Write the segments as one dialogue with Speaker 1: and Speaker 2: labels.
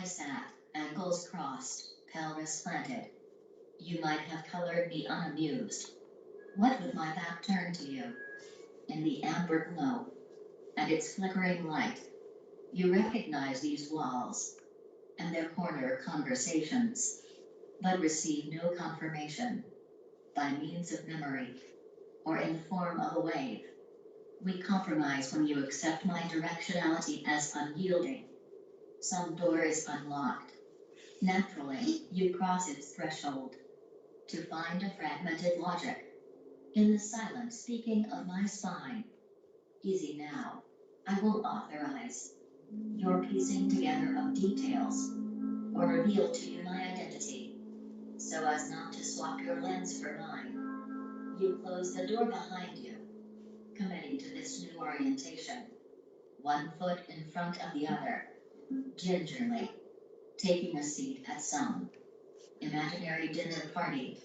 Speaker 1: I sat, ankles crossed, pelvis planted. You might have colored me unamused. What with my back turned to you? In the amber glow and its flickering light, you recognize these walls and their corner conversations, but receive no confirmation by means of memory or in the form of a wave. We compromise when you accept my directionality as unyielding. Some door is unlocked. Naturally, you cross its threshold to find a fragmented logic in the silent speaking of my spine. Easy now. I will authorize your piecing together of details or reveal to you my identity so as not to swap your lens for mine. You close the door behind you, committing to this new orientation, one foot in front of the other, gingerly taking a seat at some imaginary dinner party.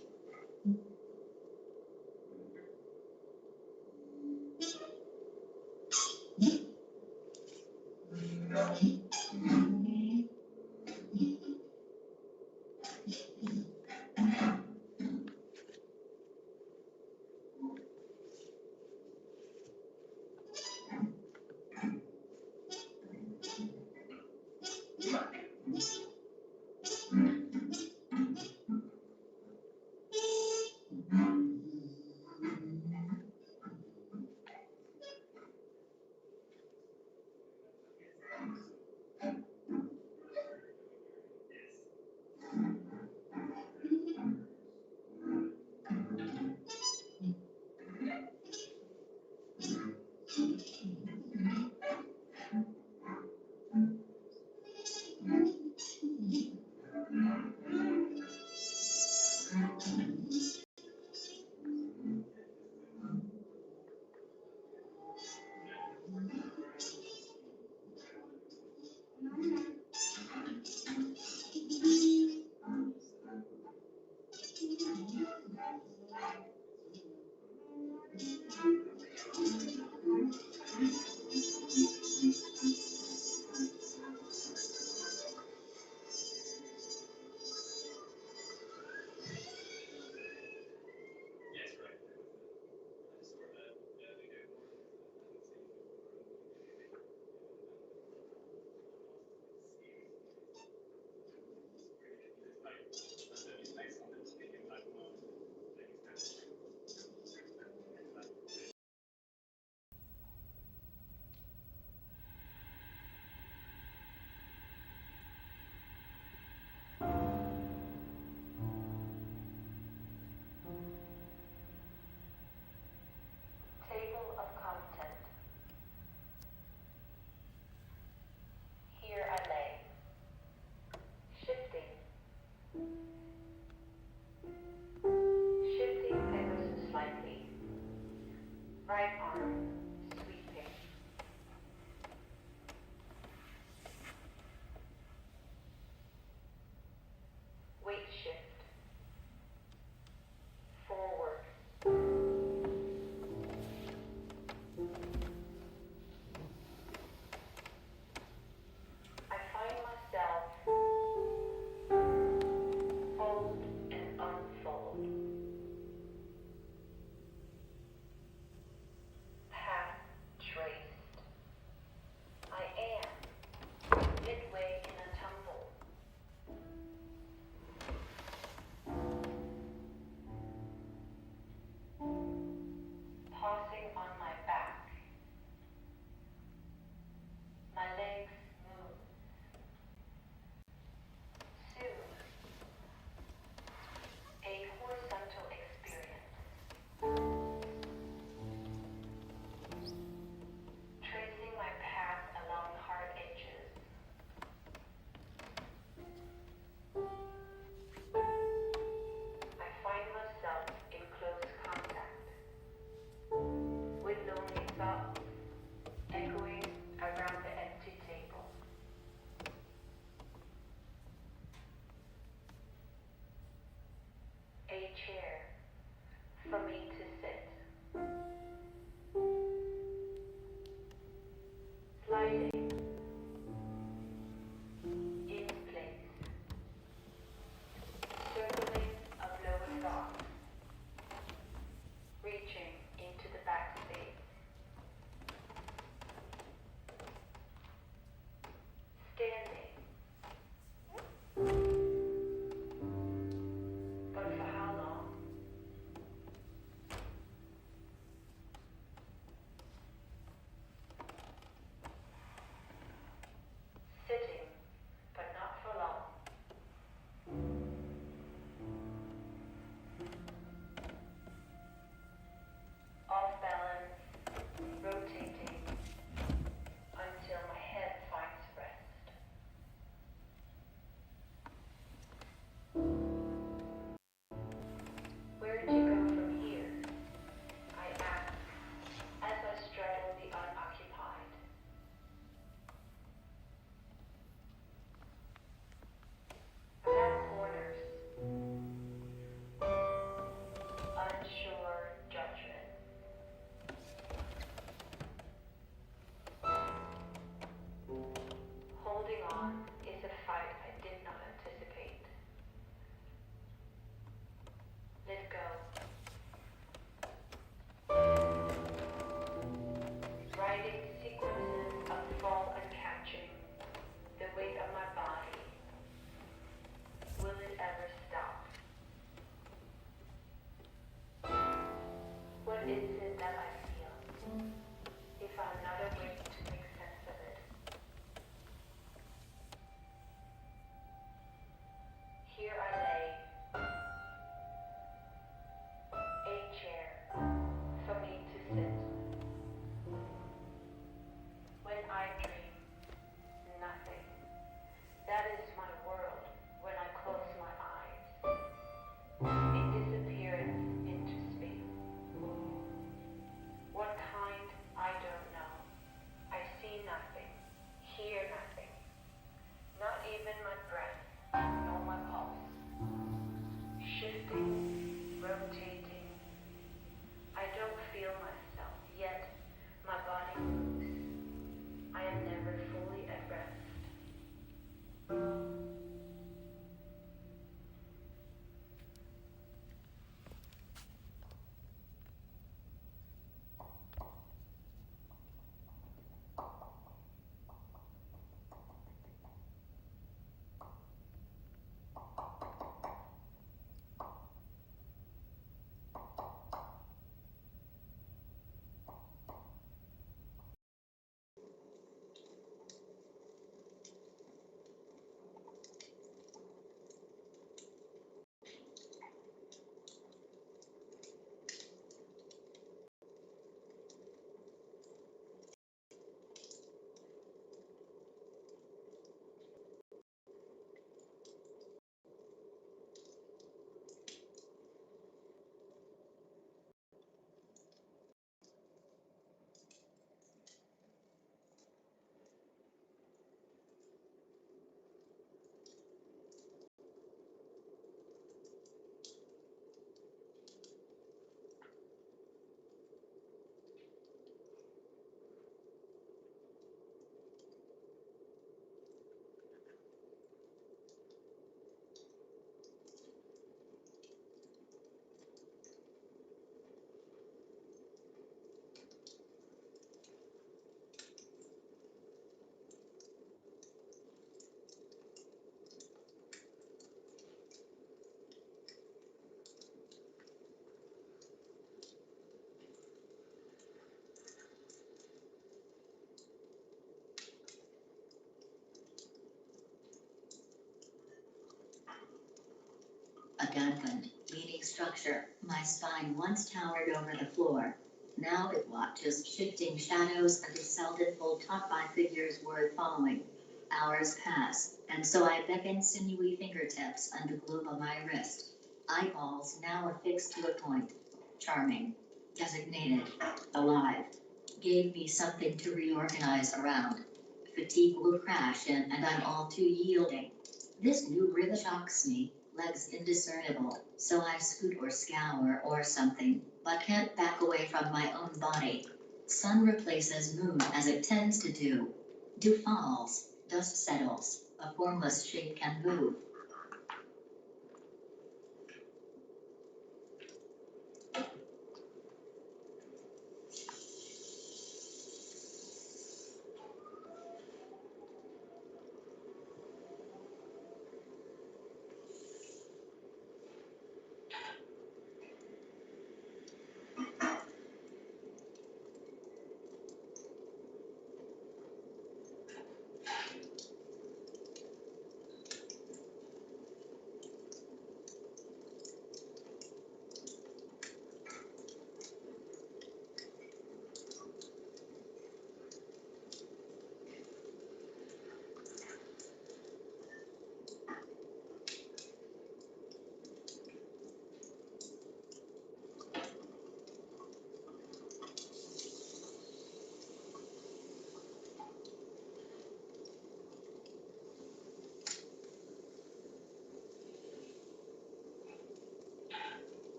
Speaker 1: triumphant, leaning structure. My spine once towered over the floor. Now it watches shifting shadows and is seldom full taught by figures worth following. Hours pass, and so I beckon sinewy fingertips and the globe on my wrist. Eyeballs now affixed to a point. Charming. Designated. Alive. Gave me something to reorganize around. Fatigue will crash in and I'm all too yielding. This new rhythm shocks me, legs indiscernible, so I scoot or scour or something, but can't back away from my own body. Sun replaces moon as it tends to do. Dew falls, dust settles, a formless shape can move.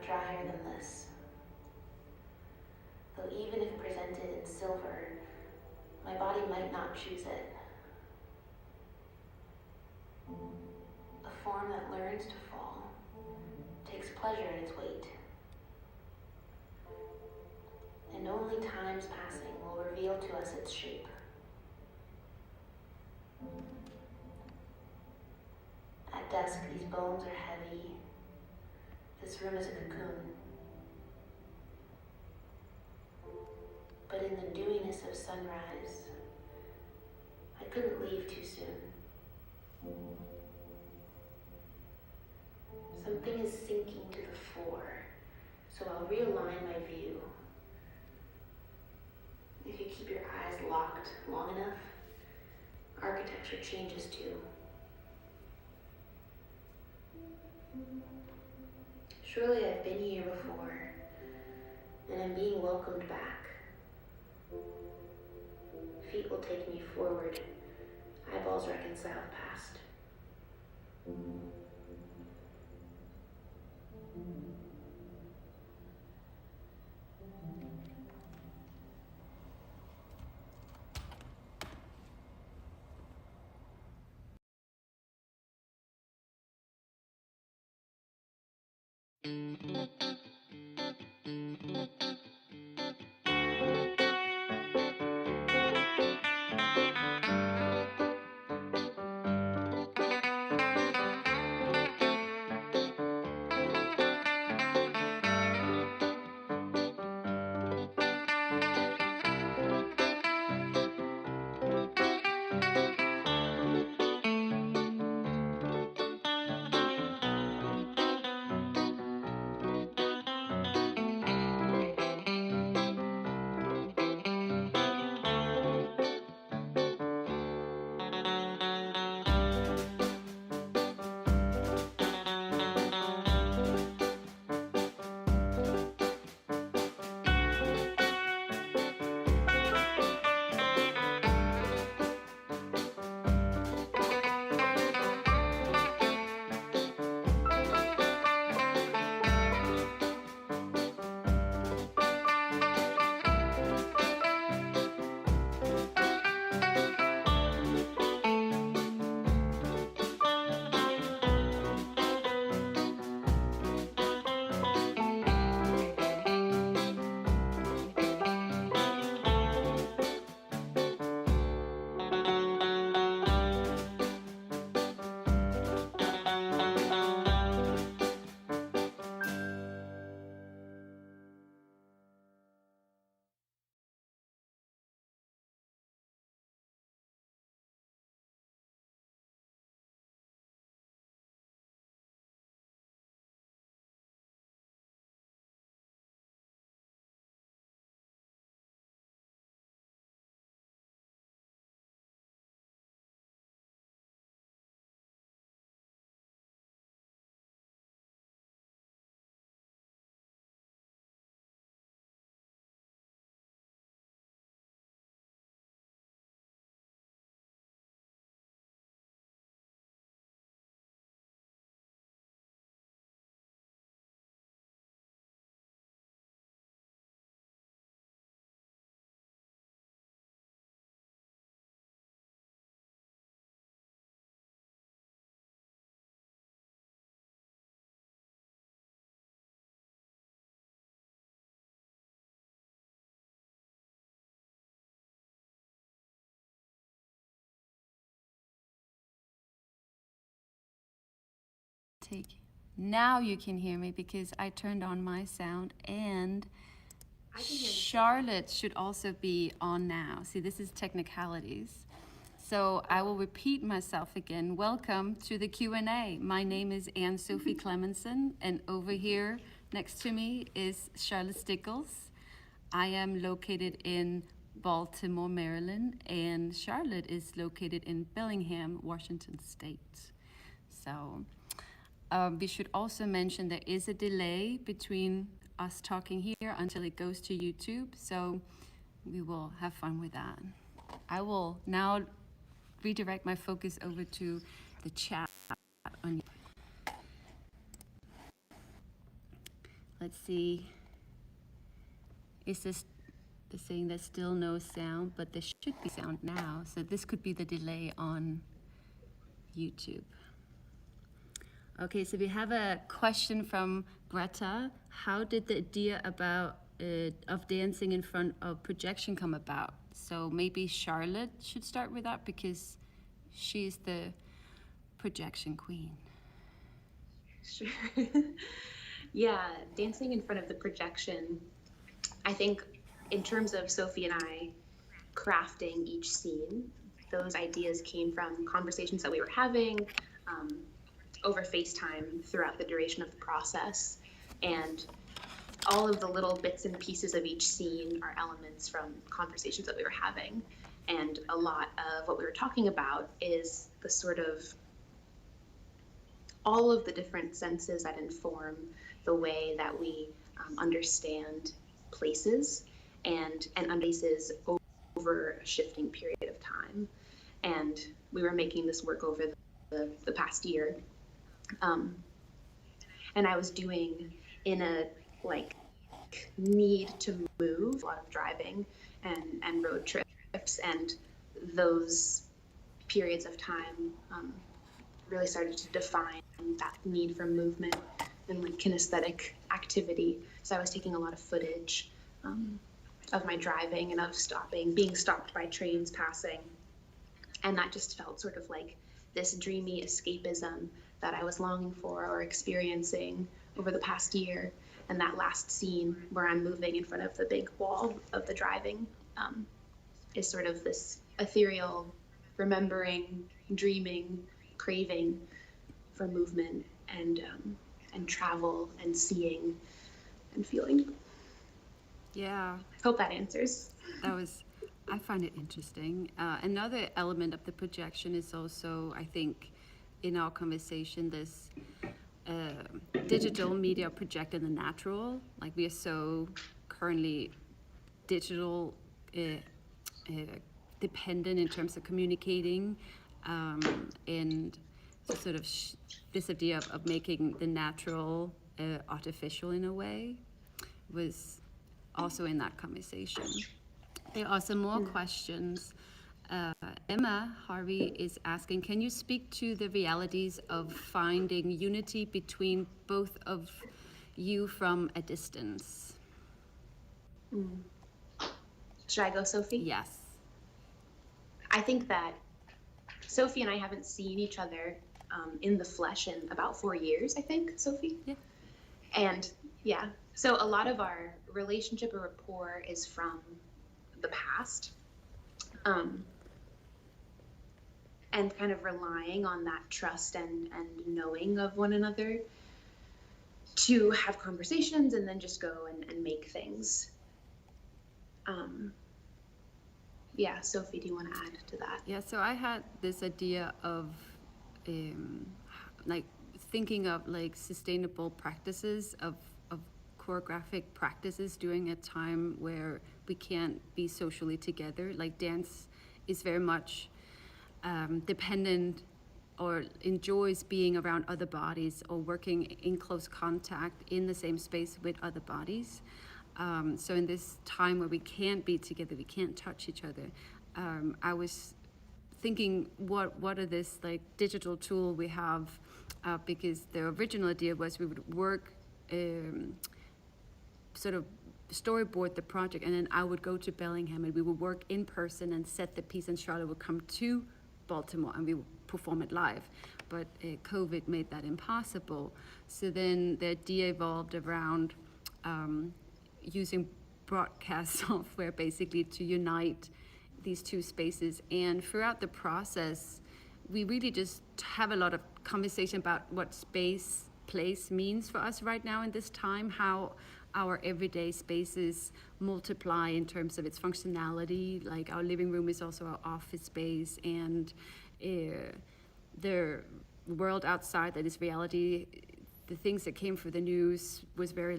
Speaker 2: drier than this. Though even if presented in silver, my body might not choose it. A form that learns to fall takes pleasure in its weight. And only time's passing will reveal to us its shape. At dusk, these bones are heavy. This room is a cocoon. But in the dewiness of sunrise, I couldn't leave too soon. Something is sinking to the fore, so I'll realign my view. If you keep your eyes locked long enough, architecture changes too. Surely I've been here before, and I'm being welcomed back. Feet will take me forward, eyeballs reconciled past.
Speaker 3: Now you can hear me because I turned on my sound, and Charlotte should also be on now. See, this is technicalities. So I will repeat myself again. Welcome to the Q&A. My name is Sofie Clemmensen, and over here next to me is Charlotte Stickles. I am located in Baltimore, Maryland, and Charlotte is located in Bellingham, Washington State. So we should also mention there is a delay between us talking here until it goes to YouTube, so we will have fun with that. I will now redirect my focus over to the chat. let's see. Is this the saying there's still no sound, but there should be sound now. So this could be the delay on YouTube. Okay, so we have a question from Greta. How did the idea about of dancing in front of projection come about? So maybe Charlotte should start with that because she's the projection queen.
Speaker 4: Sure. Yeah, dancing in front of the projection. I think in terms of Sofie and I crafting each scene, those ideas came from conversations that we were having over FaceTime throughout the duration of the process. And all of the little bits and pieces of each scene are elements from conversations that we were having. And a lot of what we were talking about is the sort of all of the different senses that inform the way that we understand places and places over a shifting period of time. And we were making this work over the past year. And I was doing in a need to move, a lot of driving and road trips, and those periods of time really started to define that need for movement and kinesthetic activity. So I was taking a lot of footage of my driving and of being stopped by trains passing. And that just felt sort of like this dreamy escapism that I was longing for or experiencing over the past year. And that last scene where I'm moving in front of the big wall of the driving is sort of this ethereal remembering, dreaming, craving for movement and travel and seeing and feeling.
Speaker 3: Yeah.
Speaker 4: Hope that answers.
Speaker 3: I find it interesting. Another element of the projection is also, I think, in our conversation, this digital media project in the natural. Like we are so currently digital dependent in terms of communicating, and so sort of this idea of making the natural artificial in a way was also in that conversation. There are some more questions. Emma Harvey is asking, can you speak to the realities of finding unity between both of you from a distance?
Speaker 4: Should I go, Sofie?
Speaker 3: Yes.
Speaker 4: I think that Sofie and I haven't seen each other in the flesh in about 4 years, I think, Sofie?
Speaker 3: Yeah.
Speaker 4: And yeah, so a lot of our relationship or rapport is from the past. And kind of relying on that trust and knowing of one another to have conversations and then just go and make things. Yeah, Sofie, do you want to add to that?
Speaker 3: Yeah, so I had this idea of thinking of sustainable practices of choreographic practices during a time where we can't be socially together. Like dance is very much dependent or enjoys being around other bodies or working in close contact in the same space with other bodies. So in this time where we can't be together, we can't touch each other, I was thinking what are this digital tool we have, because the original idea was we would work sort of storyboard the project, and then I would go to Bellingham and we would work in person and set the piece, and Charlotte would come to Baltimore and we would perform it live. But COVID made that impossible. So then the idea evolved around using broadcast software basically to unite these two spaces. And throughout the process, we really just have a lot of conversation about what place means for us right now in this time, how our everyday spaces multiply in terms of its functionality. Like our living room is also our office space, and the world outside that is reality, the things that came through the news was very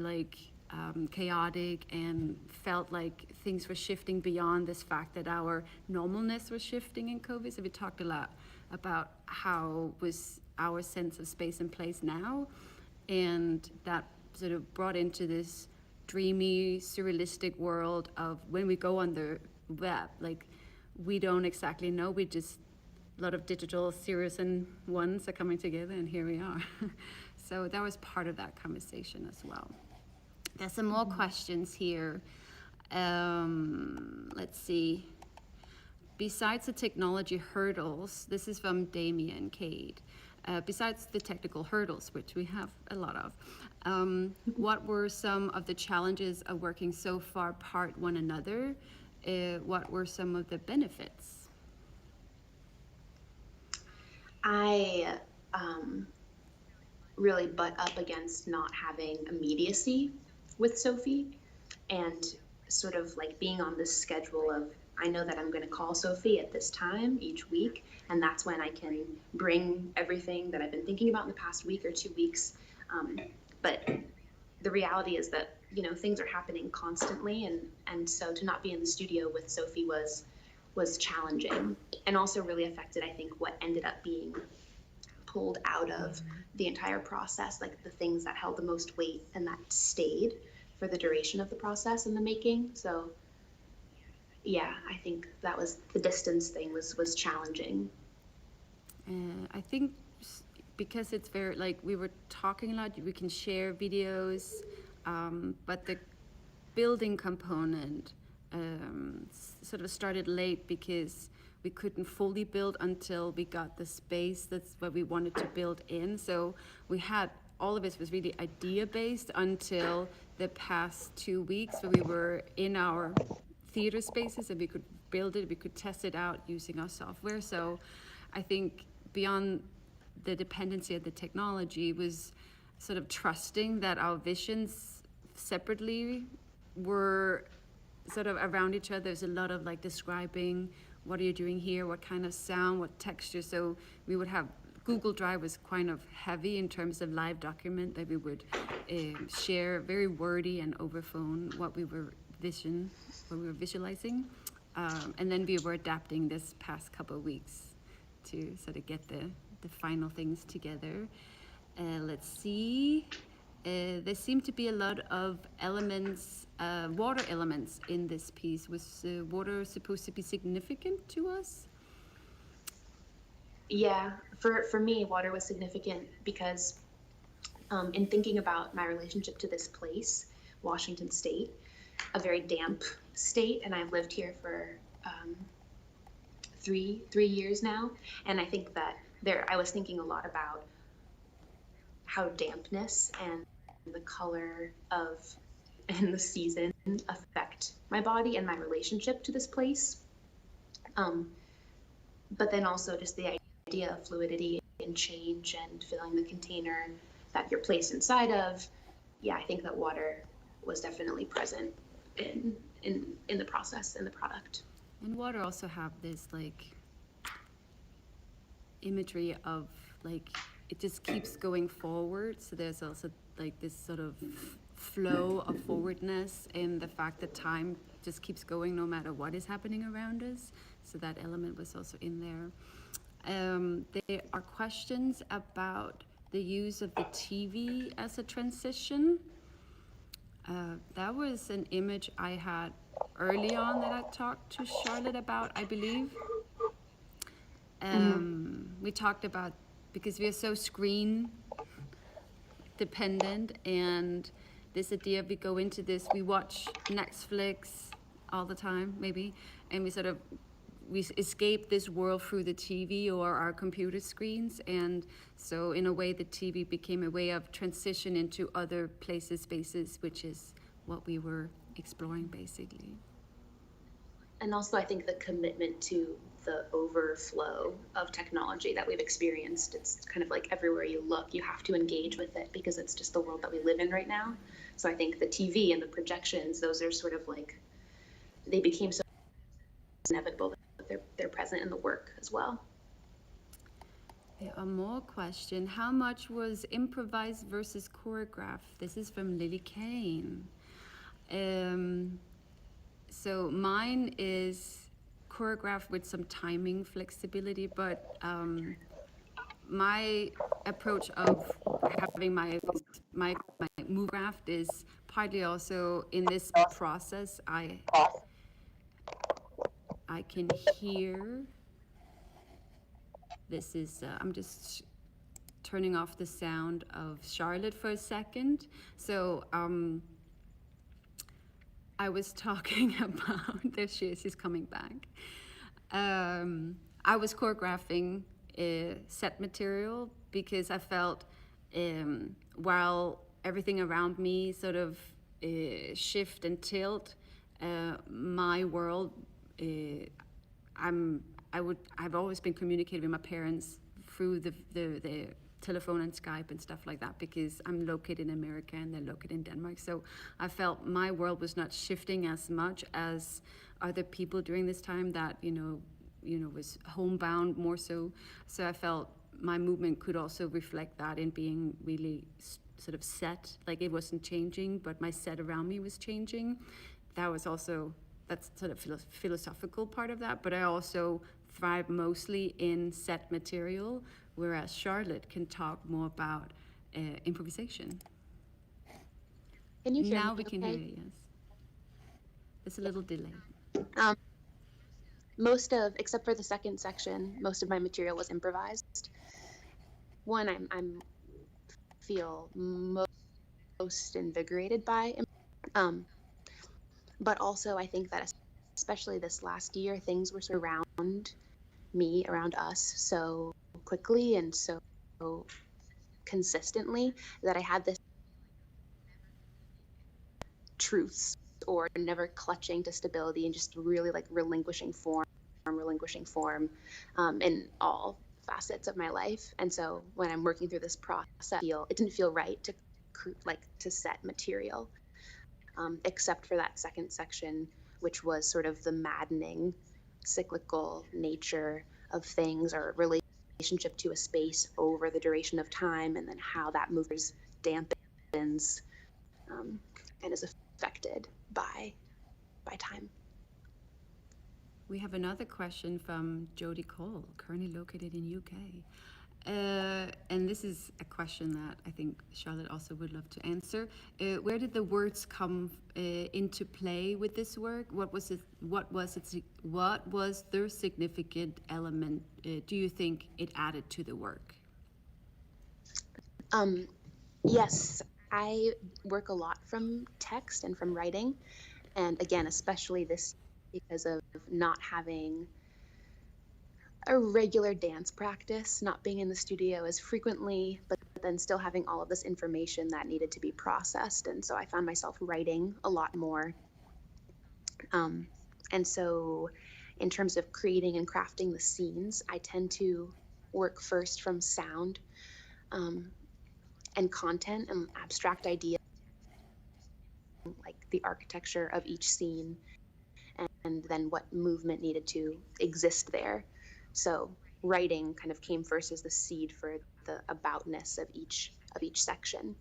Speaker 3: chaotic and felt like things were shifting beyond this fact that our normalness was shifting in COVID. So we talked a lot about how was our sense of space and place now, and that sort of brought into this dreamy, surrealistic world of when we go on the web, like we don't exactly know, we just, a lot of digital zeros and ones are coming together, and here we are. So that was part of that conversation as well. There's some more questions here. Let's see. Besides the technology hurdles, this is from Damien Cade. Besides the technical hurdles, which we have a lot of, what were some of the challenges of working so far apart one another? What were some of the benefits?
Speaker 4: I really butt up against not having immediacy with Sofie, and sort of like being on this schedule of, I know that I'm going to call Sofie at this time each week, and that's when I can bring everything that I've been thinking about in the past week or 2 weeks. But the reality is that, you know, things are happening constantly, and so to not be in the studio with Sofie was challenging, and also really affected, I think, what ended up being pulled out of the entire process, like the things that held the most weight and that stayed for the duration of the process and the making. So yeah, I think that was, the distance thing was challenging.
Speaker 3: I think because it's very, like, we were talking a lot, we can share videos, but the building component sort of started late because we couldn't fully build until we got the space that's what we wanted to build in. So we had, all of it was really idea based until the past 2 weeks where we were in our theater spaces and we could build it, we could test it out using our software. So I think beyond the dependency of the technology was sort of trusting that our visions separately were sort of around each other. There's a lot of like describing, what are you doing here, what kind of sound, what texture. So we would have, Google Drive was kind of heavy in terms of live document that we would share, very wordy and over phone, what we were visualizing. And then we were adapting this past couple of weeks to sort of get the final things together. Let's see. There seemed to be a lot of elements, water elements in this piece. Was water supposed to be significant to us?
Speaker 4: Yeah, for me, water was significant because in thinking about my relationship to this place, Washington State, a very damp state, and I've lived here for 3 years now, and I think that I was thinking a lot about how dampness and the color of and the season affect my body and my relationship to this place. But then also just the idea of fluidity and change and filling the container that you're placed inside of. Yeah, I think that water was definitely present in the process and the product.
Speaker 3: And water also have this like imagery of like, it just keeps going forward. So there's also like this sort of flow of forwardness in the fact that time just keeps going no matter what is happening around us. So that element was also in there. There are questions about the use of the TV as a transition. That was an image I had early on that I talked to Charlotte about, I believe. We talked about, because we are so screen dependent, and this idea, we go into this, we watch Netflix all the time, maybe, and we escape this world through the TV or our computer screens. And so in a way, the TV became a way of transition into other places, spaces, which is what we were exploring basically.
Speaker 4: And also I think the commitment to the overflow of technology that we've experienced. It's kind of like everywhere you look, you have to engage with it because it's just the world that we live in right now. So I think the TV and the projections, those are sort of like, they became so inevitable that they're present in the work as well.
Speaker 3: There are more questions. How much was improvised versus choreographed? This is from Lily Kane. So mine is choreographed with some timing flexibility, but my approach of having my my move craft is partly also in this process. I can hear. This is I'm just turning off the sound of Charlotte for a second. So I was talking about, there she is, she's coming back. I was choreographing set material because I felt while everything around me sort of shift and tilt, my world, I've always been communicating with my parents through the telephone and Skype and stuff like that, because I'm located in America and they're located in Denmark. So I felt my world was not shifting as much as other people during this time that, was homebound more so. So I felt my movement could also reflect that in being really sort of set, like it wasn't changing, but my set around me was changing. That's sort of philosophical part of that, but I also thrive mostly in set material, whereas Charlotte can talk more about improvisation.
Speaker 4: Can you hear
Speaker 3: now
Speaker 4: me?
Speaker 3: We can
Speaker 4: okay?
Speaker 3: hear you, yes. There's a little delay.
Speaker 4: Except for the second section, most of my material was improvised. One, I'm feel most invigorated by, but also I think that especially this last year, things were sort of around us so quickly and so consistently that I had this truths or never clutching to stability and just really like relinquishing form in all facets of my life. And so when I'm working through this process, it didn't feel right to set material, except for that second section, which was sort of the maddening cyclical nature of things, or relationship to a space over the duration of time, and then how that moves dampens and is affected by time.
Speaker 3: We have another question from Jodie Cole, currently located in UK. And this is a question that I think Charlotte also would love to answer. Where did the words come into play with this work? What was their significant element? Do you think it added to the work?
Speaker 4: Yes, I work a lot from text and from writing, and again, especially this because of not having a regular dance practice, not being in the studio as frequently, but then still having all of this information that needed to be processed. And so I found myself writing a lot more. And so in terms of creating and crafting the scenes, I tend to work first from sound and content and abstract ideas, like the architecture of each scene, and then what movement needed to exist there. So writing kind of came first as the seed for the aboutness of each section.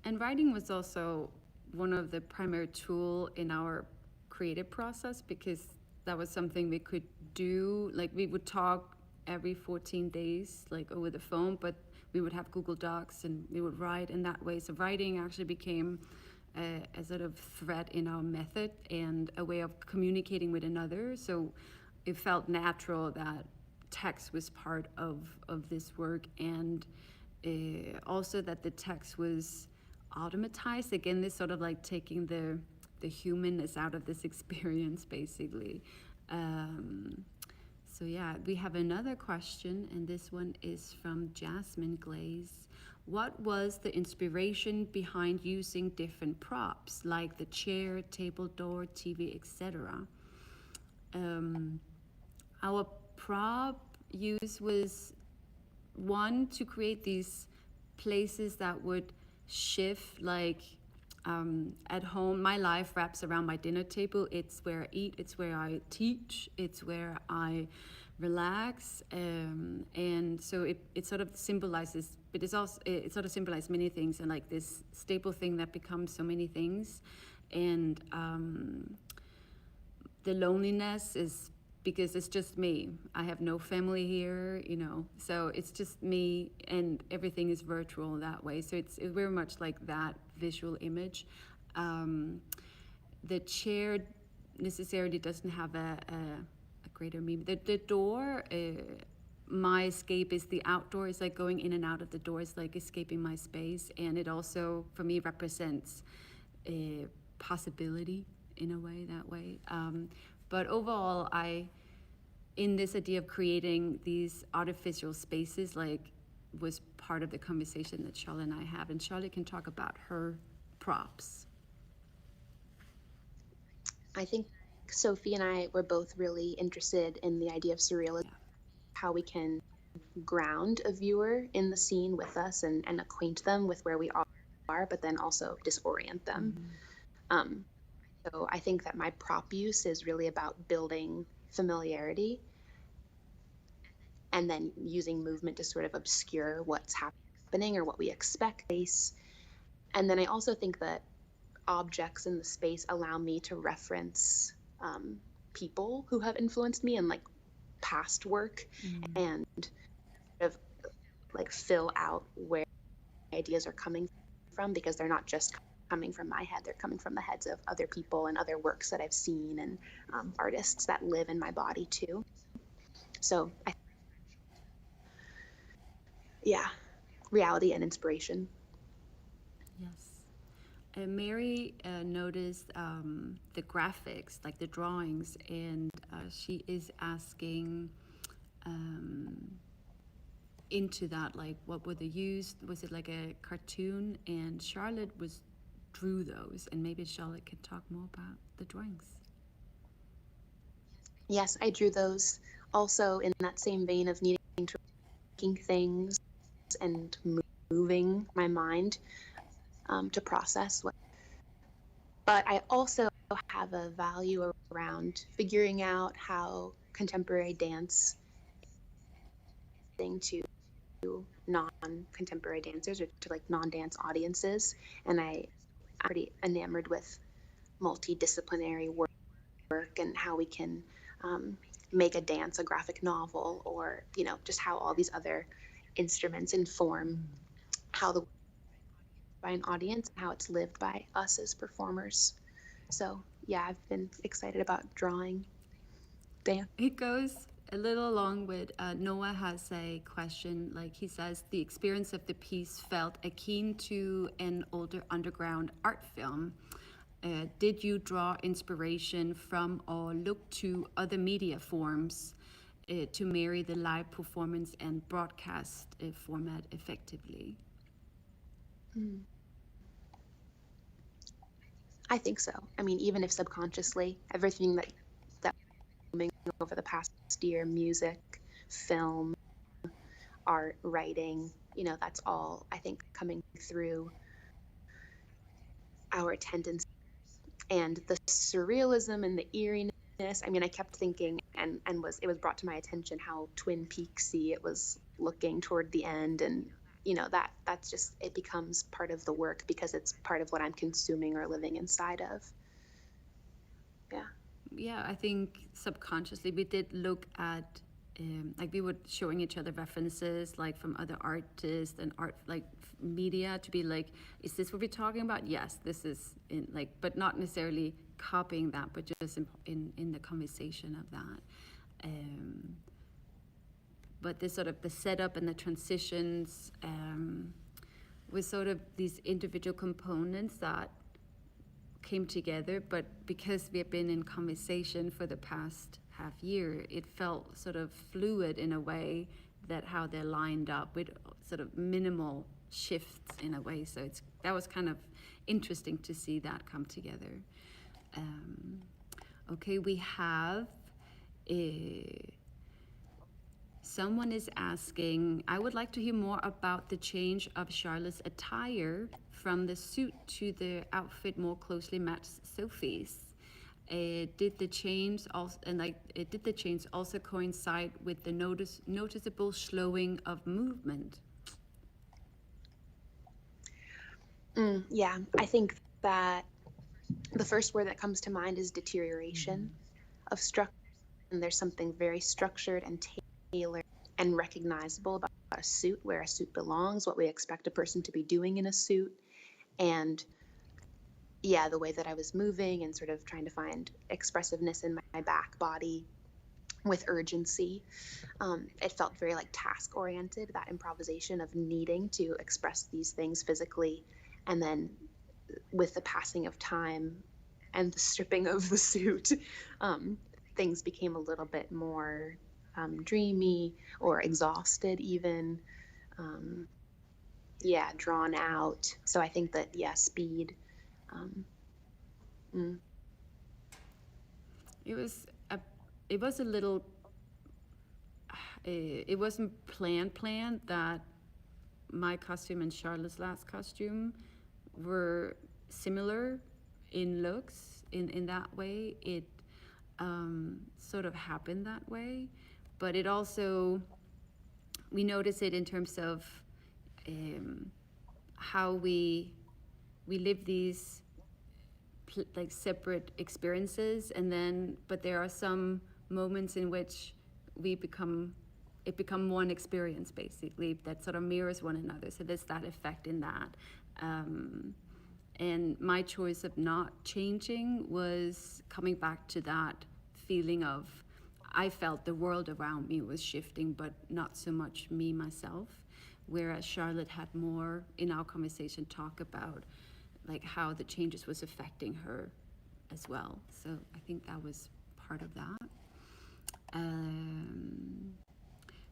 Speaker 3: And writing was also one of the primary tools in our creative process, because that was something we could do. Like we would talk every 14 days, like over the phone, but we would have Google Docs and we would write in that way. So writing actually became a sort of thread in our method and a way of communicating with another. So it felt natural that text was part of this work, and also that the text was automatized. Again, this sort of like taking the humanness out of this experience, basically. So yeah, we have another question, and this one is from Jasmine Glaze. What was the inspiration behind using different props, like the chair, table, door, TV, etc.? Our prop use was, one, to create these places that would shift, like at home, my life wraps around my dinner table. It's where I eat, it's where I teach, it's where I relax, and so it sort of symbolizes, but it's also, it sort of symbolizes many things, and like this staple thing that becomes so many things. And the loneliness is because it's just me. I have no family here, you know, so it's just me, and everything is virtual that way. So it's very much like that visual image. The chair necessarily doesn't have a greater meaning. The door, my escape is the outdoor. It's like going in and out of the door. It's like escaping my space, and it also for me represents a possibility in a way, that way. But overall, in this idea of creating these artificial spaces, like, was part of the conversation that Charlotte and I have, and Charlotte can talk about her props.
Speaker 4: I think Sofie and I were both really interested in the idea of surrealism, how we can ground a viewer in the scene with us and acquaint them with where we are, but then also disorient them. So I think that my prop use is really about building familiarity and then using movement to sort of obscure what's happening or what we expect. And then I also think that objects in the space allow me to reference people who have influenced me in like past work, and sort of like fill out where ideas are coming from, because they're not just coming from my head, they're coming from the heads of other people and other works that I've seen, and artists that live in my body too. So reality and inspiration.
Speaker 3: Yes. Mary noticed the graphics, like the drawings, and she is asking into that, like, what were they used? Was it like a cartoon? And Charlotte drew those, and maybe Charlotte can talk more about the drawings.
Speaker 4: Yes, I drew those also in that same vein of needing to making things and moving my mind to process what. But I also have a value around figuring out how contemporary dance to non-contemporary dancers, or to like non-dance audiences. And I'm pretty enamored with multi-disciplinary work and how we can make a dance a graphic novel, or, you know, just how all these other instruments inform how the by an audience and how it's lived by us as performers. So yeah, I've been excited about drawing dance.
Speaker 3: It goes a little along with Noah has a question. Like, he says, the experience of the piece felt akin to an older underground art film. Did you draw inspiration from or look to other media forms to marry the live performance and broadcast format effectively?
Speaker 4: I think so. I mean, even if subconsciously, everything that over the past year, music, film, art, writing, you know, that's all, I think, coming through our tendency. And the surrealism and the eeriness, I mean, I kept thinking, and it was brought to my attention how Twin Peaksy it was looking toward the end, and you know, that's just, it becomes part of the work because it's part of what I'm consuming or living inside of.
Speaker 3: Yeah, I think subconsciously we did look at like, we were showing each other references, like, from other artists and art, like, media, to be like, is this what we're talking about? Yes, this is in, like, but not necessarily copying that, but just in the conversation of that. But this sort of the setup and the transitions was sort of these individual components that came together, but because we have been in conversation for the past half year, it felt sort of fluid in a way, that how they're lined up with sort of minimal shifts in a way. So that was kind of interesting to see that come together. Okay, we have someone is asking, I would like to hear more about the change of Charlotte's attire from the suit to the outfit more closely matched Sofie's. Did the change also coincide with the noticeable slowing of movement?
Speaker 4: Yeah, I think that the first word that comes to mind is deterioration of structure there's something very structured and tailored and recognizable about a suit, where a suit belongs, what we expect a person to be doing in a suit. And yeah, the way that I was moving and sort of trying to find expressiveness in my back body with urgency. It felt very like task oriented, that improvisation of needing to express these things physically. And then with the passing of time and the stripping of the suit, things became a little bit more dreamy or exhausted even. Yeah, drawn out. So I think that, yeah, speed. Mm.
Speaker 3: It was a little. It wasn't planned that my costume and Charlotte's last costume were similar in looks in that way. It sort of happened that way, but it also, we notice it in terms of how we live these like separate experiences, and then but there are some moments in which we become one experience basically that sort of mirrors one another. So there's that effect in that. And my choice of not changing was coming back to that feeling of, I felt the world around me was shifting, but not so much me myself. Whereas Charlotte had more in our conversation talk about like how the changes was affecting her as well. So I think that was part of that.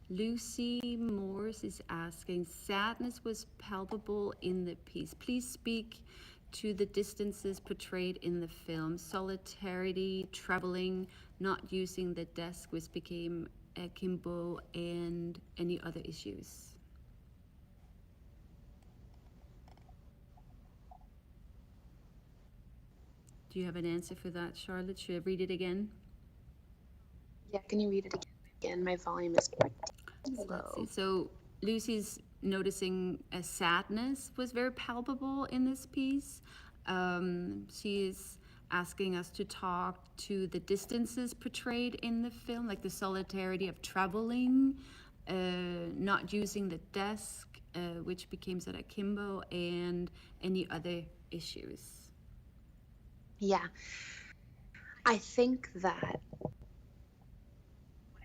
Speaker 3: Lucy Morse is asking, sadness was palpable in the piece. Please speak to the distances portrayed in the film. Solitarity, traveling, not using the desk, which became akimbo, and any other issues. Do you have an answer for that, Charlotte? Should I read it again?
Speaker 4: Yeah, can you read it again? My volume is quite low.
Speaker 3: So Lucy's noticing a sadness was very palpable in this piece. She's asking us to talk to the distances portrayed in the film, like the solidarity of traveling, not using the desk, which became sort of akimbo, and any other issues.
Speaker 4: Yeah, I think that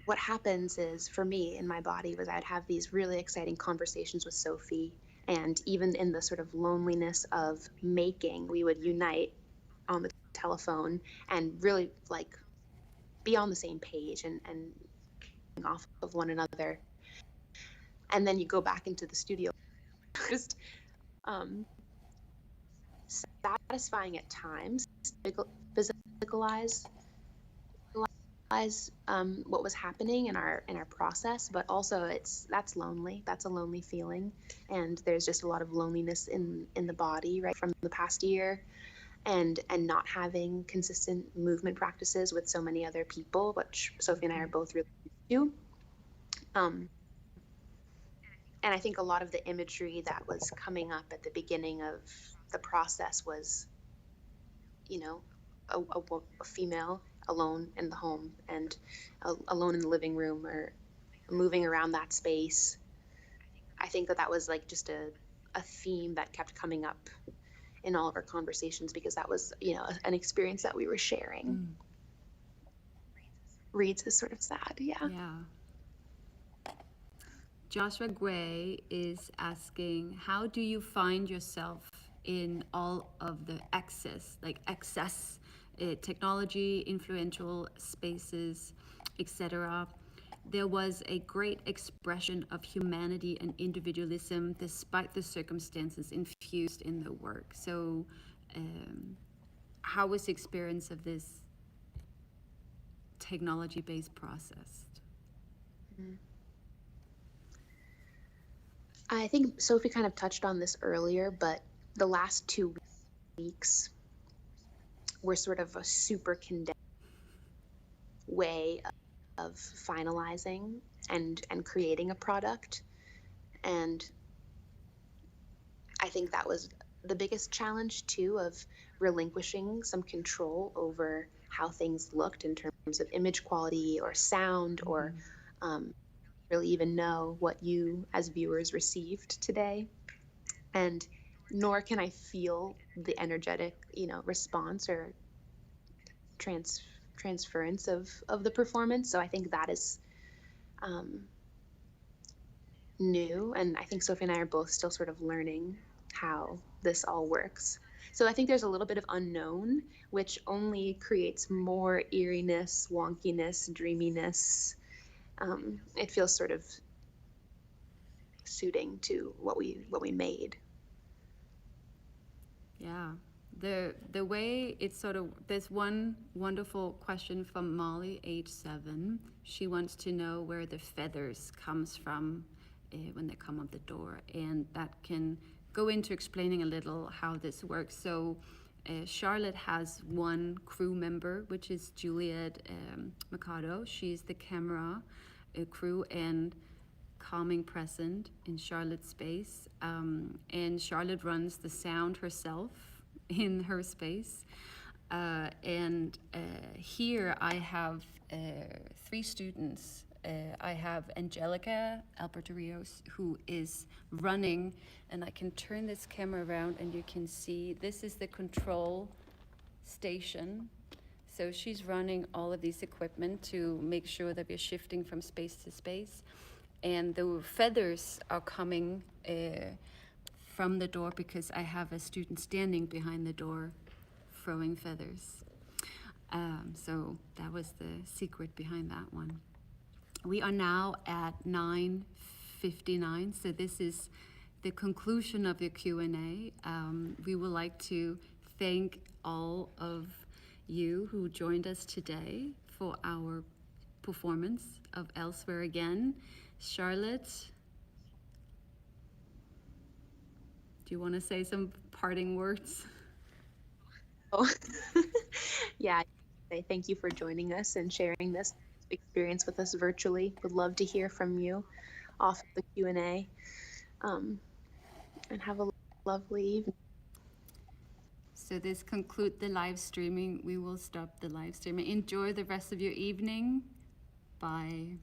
Speaker 4: what happens is, for me in my body, was I'd have these really exciting conversations with Sofie, and even in the sort of loneliness of making, we would unite on the telephone and really like be on the same page and off of one another. And then you go back into the studio, just satisfying at times, physicalize what was happening in our process, but also that's lonely. That's a lonely feeling, and there's just a lot of loneliness in the body, right, from the past year, and not having consistent movement practices with so many other people, which Sofie and I are both really used to. And I think a lot of the imagery that was coming up at the beginning of the process was, you know, a female alone in the home and alone in the living room or moving around that space. I think that was like just a theme that kept coming up in all of our conversations, because that was, you know, an experience that we were sharing. Reads is sort of sad. Yeah.
Speaker 3: Joshua Gray is asking, how do you find yourself in all of the excess technology, influential spaces, etc.? There was a great expression of humanity and individualism despite the circumstances infused in the work. So how was the experience of this technology-based process?
Speaker 4: I think Sofie kind of touched on this earlier, but the last 2 weeks were sort of a super condensed way of finalizing and creating a product. And I think that was the biggest challenge too, of relinquishing some control over how things looked in terms of image quality or sound, or really even know what you as viewers received today. And nor can I feel the energetic, response or transference of the performance. So I think that is new, and I think Sofie and I are both still sort of learning how this all works. So I think there's a little bit of unknown, which only creates more eeriness, wonkiness, dreaminess. It feels sort of suiting to what we made.
Speaker 3: Yeah. The way it's sort of, there's one wonderful question from Molly, age 7. She wants to know where the feathers comes from when they come up the door, and that can go into explaining a little how this works. So Charlotte has one crew member, which is Juliet Mikado. She's the camera crew and calming present in Charlotte's space, and Charlotte runs the sound herself in her space. And here I have 3 students. I have Angelica Alberto Rios, who is running, and I can turn this camera around and you can see this is the control station. So she's running all of these equipment to make sure that we're shifting from space to space. And the feathers are coming from the door because I have a student standing behind the door throwing feathers. So that was the secret behind that one. We are now at 9:59, so this is the conclusion of the Q&A. We would like to thank all of you who joined us today for our performance of Elsewhere Again. Charlotte, do you want to say some parting words?
Speaker 4: Oh, yeah. Thank you for joining us and sharing this experience with us virtually. Would love to hear from you off of the Q&A. And have a lovely evening.
Speaker 3: So this concludes the live streaming. We will stop the live streaming. Enjoy the rest of your evening. Bye.